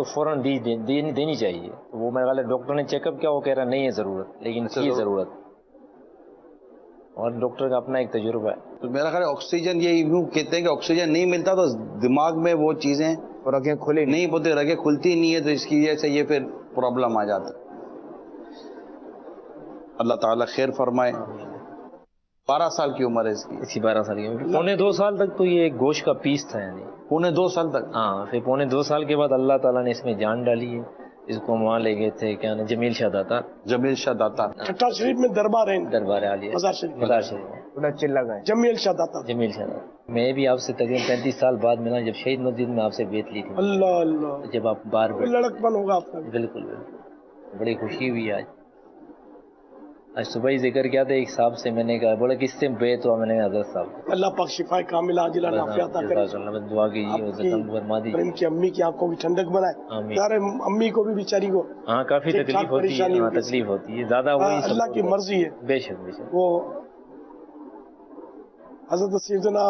تو فوراً دینی چاہیے. وہ میرے خیال ہے ڈاکٹر نے چیک اپ کیا, وہ کہہ رہا نہیں ہے ضرورت, لیکن کی ضرورت, اور ڈاکٹر کا اپنا ایک تجربہ ہے. تو میرا خیال ہے آکسیجن, یہ یوں کہتے ہیں کہ آکسیجن نہیں ملتا تو دماغ میں وہ چیزیں رگیں کھلے نہیں ہوتی, رگیں کھلتی نہیں ہے, تو اس کی وجہ سے یہ پھر پرابلم آ جاتا ہے. اللہ تعالیٰ خیر فرمائے. 12 سال کی عمر ہے اس کی. اسی 12 سال کی عمر, 1.25 سال تک تو یہ ایک گوشت کا پیس تھا, یعنی 2.25 سال تک. ہاں, پھر 2.25 سال کے بعد اللہ تعالیٰ نے اس میں جان ڈالی ہے. اس کو وہاں لے گئے تھے, کیا نا, جمیل شاہ داتا, جمیل شاہ داتا, چھٹا شریف میں دربار ہے, دربار عالیہ, مزار شریف, مزار شریف میں پورا چلا گئے. جمیل شاہ داتا. جمیل شاہ داتا. میں بھی آپ سے تقریباً 35 سال بعد ملا, جب شہید مسجد میں آپ سے بیعت لی تھی. اللہ اللہ, جب آپ بار لڑکپن ہوگا آپ کا. بالکل بالکل, بڑی خوشی ہوئی آج صبح ہی ذکر کیا تھا ایک صاحب سے, میں نے کہا, بولا کس سے بیعت ہوا, میں نے کہا حضرت صاحب. اللہ پاک شفا کامل عاجلہ نافع عطا کرے, دعا کیجیے, زخم فرما اور دیجیے. ان کی امی کی آنکھوں کی ٹھنڈک بنائے. آمین. یار امی کو بھی بیچاری کو ہاں کافی تکلیف ہوتی ہے, ہاں تکلیف ہوتی ہے زیادہ, وہی اللہ کی مرضی ہے. بے شک بے شک. وہ حضرت سیدنا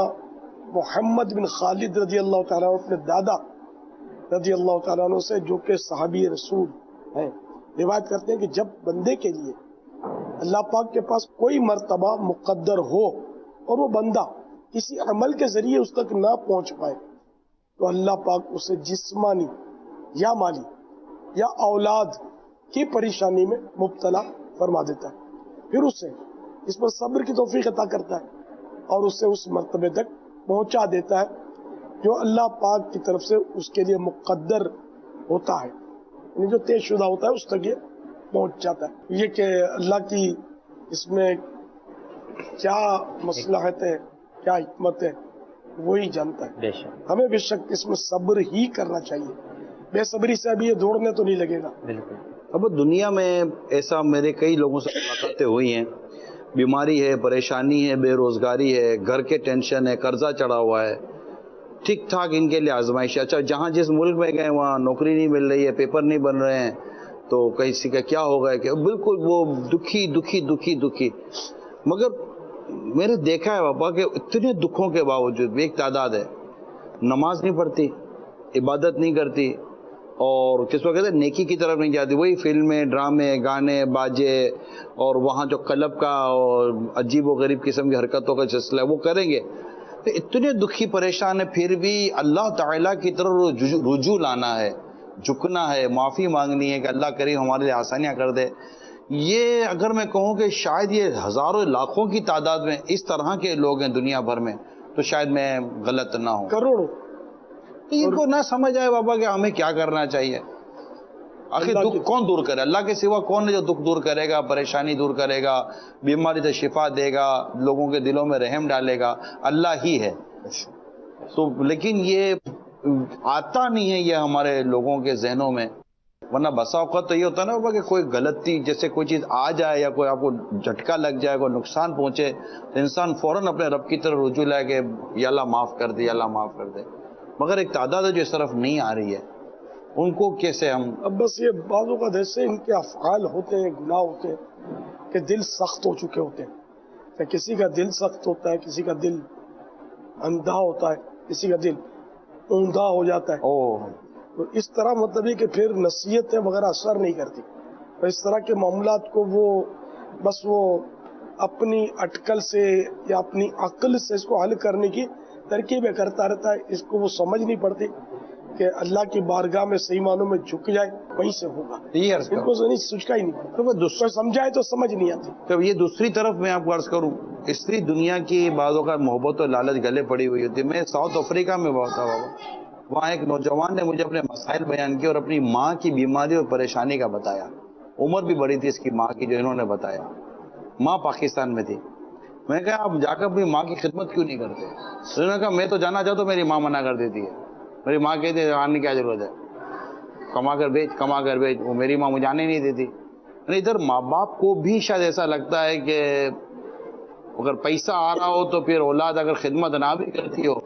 محمد بن خالد رضی اللہ تعالیٰ عنہ اپنے دادا رضی اللہ تعالیٰ عنہ سے, جو کہ صحابی رسول ہیں, روایت کرتے ہیں کہ جب بندے کے لیے اللہ پاک کے پاس کوئی مرتبہ مقدر ہو اور وہ بندہ کسی عمل کے ذریعے اس تک نہ پہنچ پائے, تو اللہ پاک اسے جسمانی یا مالی یا اولاد کی پریشانی میں مبتلا فرما دیتا ہے. پھر اسے اس پر صبر کی توفیق عطا کرتا ہے اور اسے اس مرتبے تک پہنچا دیتا ہے جو اللہ پاک کی طرف سے اس کے لیے مقدر ہوتا ہے, یعنی جو طے شدہ ہوتا ہے اس تک یہ پہنچ جاتا ہے. یہ کہ اللہ کی اس میں کیا مصلحت ہے, کیا حکمت ہے, وہی جانتا ہے. بے شک ہمیں بے شک اس میں صبر ہی کرنا چاہیے, بے صبری سے ابھی یہ دوڑنے تو نہیں لگے گا. بالکل. اب دنیا میں ایسا میرے کئی لوگوں سے ملاقاتیں ہوئی ہیں, بیماری ہے, پریشانی ہے, بے روزگاری ہے, گھر کے ٹینشن ہے, قرضہ چڑھا ہوا ہے, ٹھیک ٹھاک ان کے لیے آزمائش ہے. اچھا, جہاں جس ملک میں گئے وہاں نوکری نہیں مل رہی ہے, پیپر نہیں بن رہے ہیں, تو کسی کا کیا ہوگا, کہ بالکل وہ دکھی دکھی دکھی دکھی. مگر میں نے دیکھا ہے بابا کہ اتنے دکھوں کے باوجود بھی ایک تعداد ہے, نماز نہیں پڑھتی, عبادت نہیں کرتی, اور کس کو کہتے ہیں نیکی کی طرف نہیں جاتی, وہی فلمیں, ڈرامے, گانے, باجے, اور وہاں جو کلب کا اور عجیب و غریب قسم کی حرکتوں کا سلسلہ ہے وہ کریں گے. تو اتنے دکھی پریشان ہے, پھر بھی اللہ تعالیٰ کی طرف رجوع لانا ہے, جھکنا ہے, معافی مانگنی ہے کہ اللہ کریم ہمارے لیے آسانیاں کر دے. یہ اگر میں کہوں کہ شاید یہ ہزاروں لاکھوں کی تعداد میں اس طرح کے لوگ ہیں دنیا بھر میں, تو شاید میں غلط نہ ہوں. کروڑوں. ان کو نہ سمجھ آئے بابا کہ ہمیں کیا کرنا چاہیے. آخر دکھ کون دور کرے, اللہ کے سوا کون ہے جو دکھ دور کرے گا, پریشانی دور کرے گا, بیماری سے شفا دے گا, لوگوں کے دلوں میں رحم ڈالے گا, اللہ ہی ہے. تو لیکن یہ آتا نہیں ہے یہ ہمارے لوگوں کے ذہنوں میں. ورنہ بسا اوقات تو یہ ہوتا ہے نا بابا کہ کوئی غلطی, جیسے کوئی چیز آ جائے یا کوئی آپ کو جھٹکا لگ جائے, کوئی نقصان پہنچے, تو انسان فوراً اپنے رب کی طرف رجوع لائے کہ یا اللہ معاف کر دے, یا اللہ معاف کر دے. مگر ایک تعداد ہے جو اس طرف نہیں آ رہی ہے, ان کو کیسے ہم. اب بس یہ بعضوں کا جیسے ان کے افعال ہوتے ہیں, گناہ ہوتے ہیں, کہ دل سخت ہو چکے ہوتے ہیں. کہ کسی کا دل سخت ہوتا ہے, کسی کا دل اندھا ہوتا ہے, کسی کا دل اوندھا ہو جاتا ہے. تو اس طرح مطلب یہ کہ پھر نصیحتیں وغیرہ اثر نہیں کرتی. تو اس طرح کے معاملات کو وہ بس وہ اپنی اٹکل سے یا اپنی عقل سے اس کو حل کرنے کی ترکیبیں کرتا رہتا ہے. اس کو وہ سمجھ نہیں پڑتی کہ اللہ کی بارگاہ میں صحیح معنوں میں جھک جائے, وہیں سے ہوگا. ان کو سوچا ہی نہیں, تو سمجھائے تو سمجھ نہیں آتی. تو یہ دوسری طرف میں آپ کو عرض کروں, اس لیے دنیا کی بعضوں کا محبت اور لالچ گلے پڑی ہوئی ہوتی ہے. میں ساؤتھ افریقہ میں بہت تھا بابا, وہاں ایک نوجوان نے مجھے اپنے مسائل بیان کیے اور اپنی ماں کی بیماری اور پریشانی کا بتایا. عمر بھی بڑی تھی اس کی ماں کی جو انہوں نے بتایا. ماں پاکستان میں تھی. میں نے کہا آپ جا کر اپنی ماں کی خدمت کیوں نہیں کرتے؟ انہوں نے کہا میں تو جانا چاہتا ہوں, میری ماں منع کر دیتی ہے. میری ماں کہتی ہے آنے کی کیا ضرورت ہے, کما کر بیچ, کما کر بیچ. وہ میری ماں مجھے آنے نہیں دیتی. ادھر ماں باپ کو بھی شاید ایسا لگتا ہے کہ اگر پیسہ آ رہا ہو تو پھر اولاد اگر خدمت نہ بھی کرتی ہو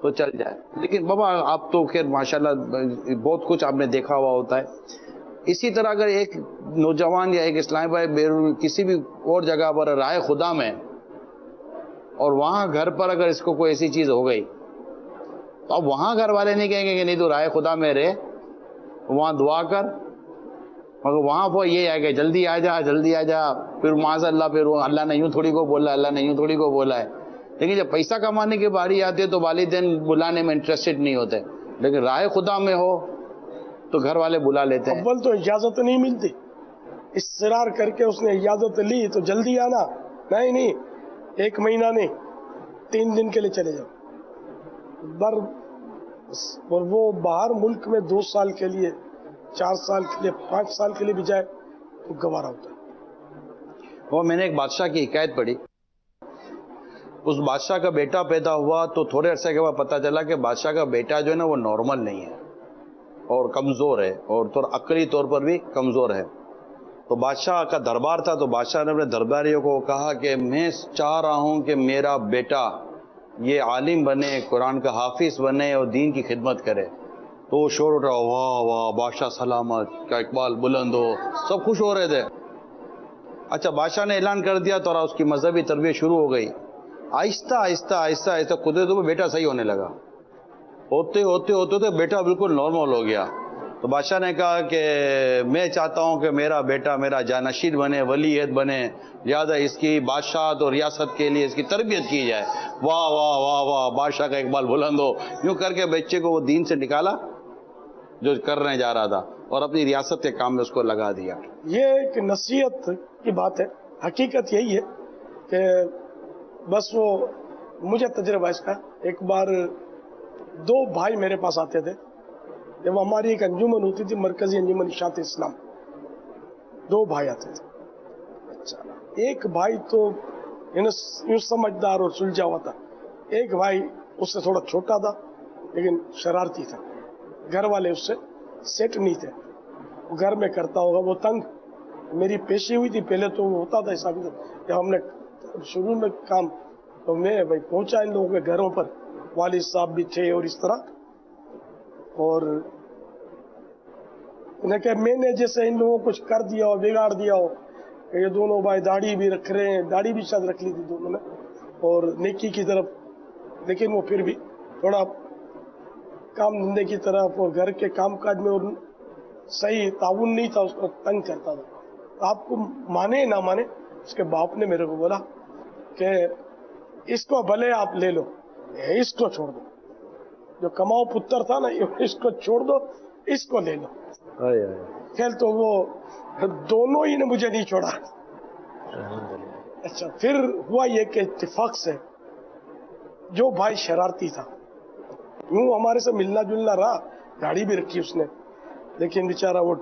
تو چل جائے. لیکن بابا آپ تو خیر ماشاءاللہ بہت کچھ آپ نے دیکھا ہوا ہوتا ہے. اسی طرح اگر ایک نوجوان یا ایک اسلامی بھائی کسی بھی اور جگہ پر رائے خدا میں, اور وہاں گھر پر اگر اس کو کوئی ایسی چیز ہو گئی, تو اب وہاں گھر والے نہیں کہیں گے کہ نہیں تو رائے خدا میں رہے, وہاں دعا کر، مگر وہاں وہ یہ ہے کہ جلدی آ جا جلدی آ جا، پھر معاذ اللہ پھر وہ اللہ نے یوں تھوڑی کو بولا، اللہ نے یوں تھوڑی کو بولا ہے. لیکن جب پیسہ کمانے کی باری آتی ہے تو والدین بلانے میں انٹرسٹڈ نہیں ہوتے، لیکن راہ خدا میں ہو تو گھر والے بلا لیتے ہیں. اول تو اجازت نہیں ملتی، اصرار کر کے اس نے اجازت لی تو جلدی آنا، نہیں 1 مہینہ نہیں، 3 دن کے لیے چلے جاؤ. اور وہ باہر ملک میں 2 سال کے لیے، 4 سال کے لیے، 5 سال کے لیے بھی جائے تو گوارا ہوتا ہے. وہ میں نے ایک بادشاہ کی حکایت پڑھی. اس بادشاہ کا بیٹا پیدا ہوا تو تھوڑے عرصے کے بعد پتا چلا کہ بادشاہ کا بیٹا جو ہے نا وہ نارمل نہیں ہے اور کمزور ہے، اور عقلی طور پر بھی کمزور ہے. تو بادشاہ کا دربار تھا، تو بادشاہ نے اپنے درباریوں کو کہا کہ میں چاہ رہا ہوں کہ میرا بیٹا یہ عالم بنے، قرآن کا حافظ بنے اور دین کی خدمت کرے. تو وہ شور اٹھ رہا، واہ واہ بادشاہ سلامت، کا اقبال بلند ہو، سب خوش ہو رہے تھے. اچھا بادشاہ نے اعلان کر دیا تو اس کی مذہبی تربیت شروع ہو گئی. آہستہ آہستہ آہستہ آہستہ قدرت میں بیٹا صحیح ہونے لگا، ہوتے ہوتے ہوتے ہوتے بیٹا بالکل نارمل ہو گیا. تو بادشاہ نے کہا کہ میں چاہتا ہوں کہ میرا بیٹا میرا جانشین بنے، ولی عہد بنے، لہٰذا اس کی بادشاہت اور ریاست کے لیے اس کی تربیت کی جائے. واہ واہ واہ واہ بادشاہ کا اقبال بلند ہو. یوں کر کے بچے کو وہ دین سے نکالا جو کرنے جا رہا تھا اور اپنی ریاست کے کام میں اس کو لگا دیا. یہ ایک نصیحت کی بات ہے. حقیقت یہی ہے کہ بس وہ مجھے تجربہ اس کا، ایک بار 2 بھائی میرے پاس آتے تھے جب ہماری ایک انجمن ہوتی تھی، مرکزی انجمن اشاعت اسلام. 2 بھائی آتے تھے. اچھا ایک بھائی تو یوں سمجھدار اور سلجھا ہوا تھا، ایک بھائی اس سے تھوڑا چھوٹا تھا لیکن شرارتی تھا. گھر والے اس سے سیٹ نہیں تھے، وہ گھر میں کرتا ہوگا، وہ تنگ. میری پیشی ہوئی تھی پہلے تو وہ ہوتا تھا حساب، جب ہم نے شروع میں کام تو میں بھائی پہنچا ان لوگوں کے گھروں پر، والد صاحب بھی تھے اور اس طرح. اور انہیں کہ میں نے جیسے ان لوگوں کو کچھ کر دیا ہو، بگاڑ دیا ہو. کہ یہ دونوں بھائی داڑھی بھی رکھ رہے ہیں، داڑھی بھی شاید رکھ لی تھی دونوں نے، اور نیکی کی طرف، لیکن وہ پھر بھی تھوڑا کام دھندے کی طرف اور گھر کے کام کاج میں صحیح تعاون نہیں تھا، اس کو تنگ کرتا تھا. آپ کو مانے نہ مانے، اس کے باپ نے میرے کو بولا کہ اس کو بھلے آپ لے لو، اس کو چھوڑ دو، جو کماؤ پتر تھا نا اس کو چھوڑ دو، اس کو لے لو. خیر تو وہ دونوں ہی نے مجھے نہیں چھوڑا. اچھا پھر ہوا یہ کہ اتفاق سے جو بھائی شرارتی تھا، یوں ہمارے سے ملنا جلنا رہا، گاڑی بھی رکھی اس نے، لیکن بیچارہ وہ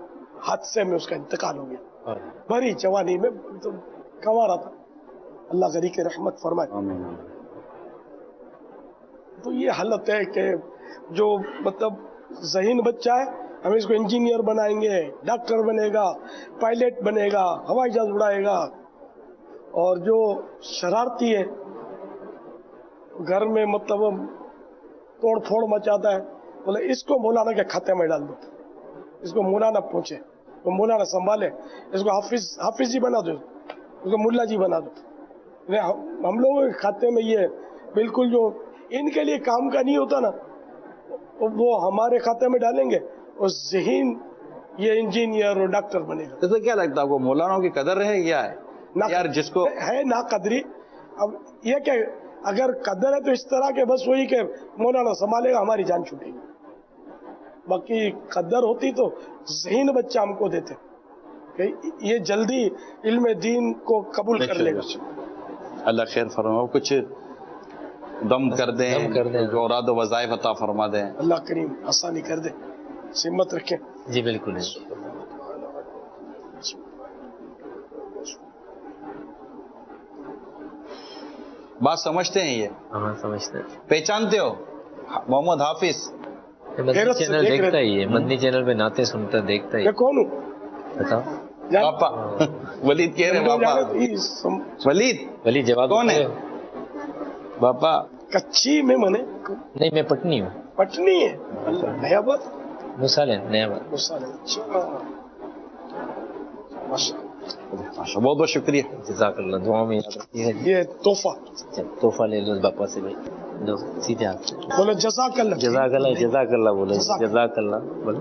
حادثے میں اس کا انتقال ہو گیا. بھری جوانی میں تو کما رہا تھا، اللہ غری کے رحمت فرمائے. تو یہ حالت ہے کہ جو مطلب ذہین بچہ ہے، ہم اس کو انجینئر بنائیں گے، ڈاکٹر بنے گا، پائلٹ بنے گا، ہوائی جہاز اڑائے گا. اور جو شرارتی ہے گھر میں مطلب توڑ پھوڑ مچاتا ہے، بولے اس کو مولانا کے کھاتے میں ڈال دو، اس کو مولانا پہنچے، وہ مولانا سنبھالے، اس کو حافظ جی بنا دو، اس کو ملا جی بنا دو. ہم لوگوں کے کھاتے میں یہ بالکل جو ان کے لیے کام کا نہیں ہوتا نا، وہ ہمارے کھاتے میں ڈالیں گے، اور ذہین یہ انجینئر اور ڈاکٹر بنے گا. تو کیا لگتا ہے آپ کو مولانوں کی قدر ہے کیا ہے یار؟ جس کو ہے نا قدری. اب یہ کہ اگر قدر ہے تو اس طرح کے بس وہی کہ مولانا سنبھالے گا، ہماری جان چھوٹے گی. باقی قدر ہوتی تو ذہین بچہ ہم کو دیتے کہ یہ جلدی علم دین کو قبول کر لے گا. اللہ خیر فرمائے، کچھ دم کر دیں، جو اوراد و وظائف عطا فرما دیں. اللہ کریم آسانی کر دے، سمت رکھیں. جی بالکل. بات سمجھتے ہیں یہ؟ ہاں سمجھتے ہیں. پہچانتے ہو محمد حافظ؟ مدنی چینل دیکھتا ہی ہے، مدنی چینل پہ ناطے سنتا دیکھتا ہی. میں کون ہوں؟ بتاؤ. پاپا ولید کہہ رہے پاپا. ولید جواب کون ہے پاپا؟ کچی میں منے نہیں، میں پٹنی ہوں. پٹنی ہے. نیا بات مسالے نیا بات. بہت بہت شکریہ، جزاک اللہ. دعاؤں میں یاد رکھیے. یہ تحفہ تحفہ لے لو باپا سے بھائی، لو سیدھے ہاتھ. بولو جزاک اللہ. جزاک اللہ، جزاک اللہ بولو، جزاک اللہ بولو.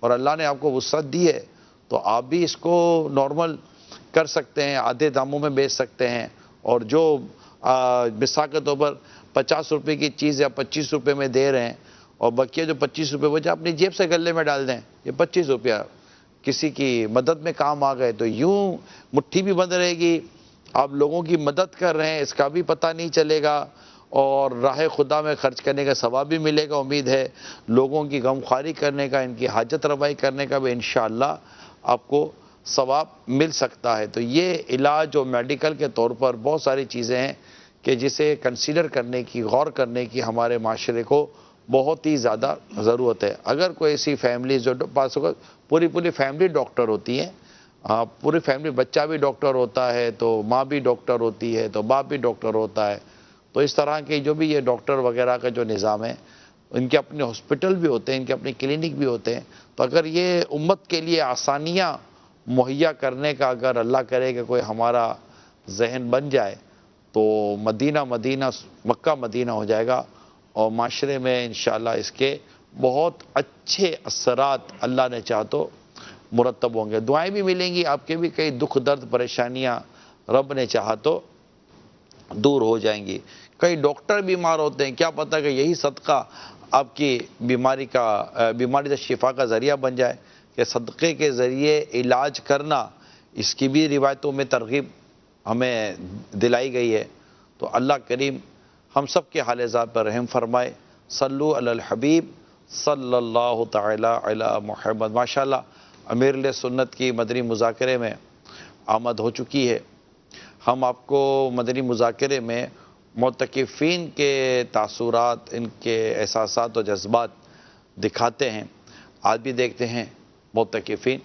اور اللہ نے آپ کو وسعت دی ہے تو آپ بھی اس کو نارمل کر سکتے ہیں، آدھے داموں میں بیچ سکتے ہیں، اور جو مثال کے طور پر 50 روپے کی چیز یا 25 روپے میں دے رہے ہیں اور بقیہ جو 25 روپے بچے اپنی جیب سے گلے میں ڈال دیں، یہ 25 روپیہ کسی کی مدد میں کام آ گئے تو یوں مٹھی بھی بند رہے گی، آپ لوگوں کی مدد کر رہے ہیں اس کا بھی پتہ نہیں چلے گا، اور راہ خدا میں خرچ کرنے کا ثواب بھی ملے گا، امید ہے لوگوں کی غمخواری کرنے کا، ان کی حاجت روائی کرنے کا بھی انشاءاللہ آپ کو ثواب مل سکتا ہے۔ تو یہ علاج اور میڈیکل کے طور پر بہت ساری چیزیں ہیں کہ جسے کنسیڈر کرنے کی، غور کرنے کی ہمارے معاشرے کو بہت ہی زیادہ ضرورت ہے۔ اگر کوئی ایسی فیملی جو پاس ہوگا، پوری فیملی ڈاکٹر ہوتی ہے، پوری فیملی، بچہ بھی ڈاکٹر ہوتا ہے تو ماں بھی ڈاکٹر ہوتی ہے تو باپ بھی ڈاکٹر ہوتا ہے، تو اس طرح کے جو بھی یہ ڈاکٹر وغیرہ کا جو نظام ہے، ان کے اپنے ہاسپٹل بھی ہوتے ہیں، ان کے اپنے کلینک بھی ہوتے ہیں، تو اگر یہ امت کے لیے آسانیاں مہیا کرنے کا اگر اللہ کرے کہ کوئی ہمارا ذہن بن جائے تو مدینہ مکہ مدینہ ہو جائے گا، اور معاشرے میں انشاءاللہ اس کے بہت اچھے اثرات اللہ نے چاہا تو مرتب ہوں گے، دعائیں بھی ملیں گی، آپ کے بھی کئی دکھ درد پریشانیاں رب نے چاہا تو دور ہو جائیں گی۔ کئی ڈاکٹر بیمار ہوتے ہیں، کیا پتہ کہ یہی صدقہ آپ کی بیماری سے شفا کا ذریعہ بن جائے، کہ صدقے کے ذریعے علاج کرنا، اس کی بھی روایتوں میں ترغیب ہمیں دلائی گئی ہے۔ تو اللہ کریم ہم سب کے حال ذات پر رحم فرمائے۔ صلو علی الحبیب صلی اللہ تعالی علی محمد۔ ماشاءاللہ امیر اہل سنت کی مدنی مذاکرے میں آمد ہو چکی ہے۔ ہم آپ کو مدنی مذاکرے میں معتکفین کے تاثرات، ان کے احساسات و جذبات دکھاتے ہیں۔ آج بھی دیکھتے ہیں معتکفین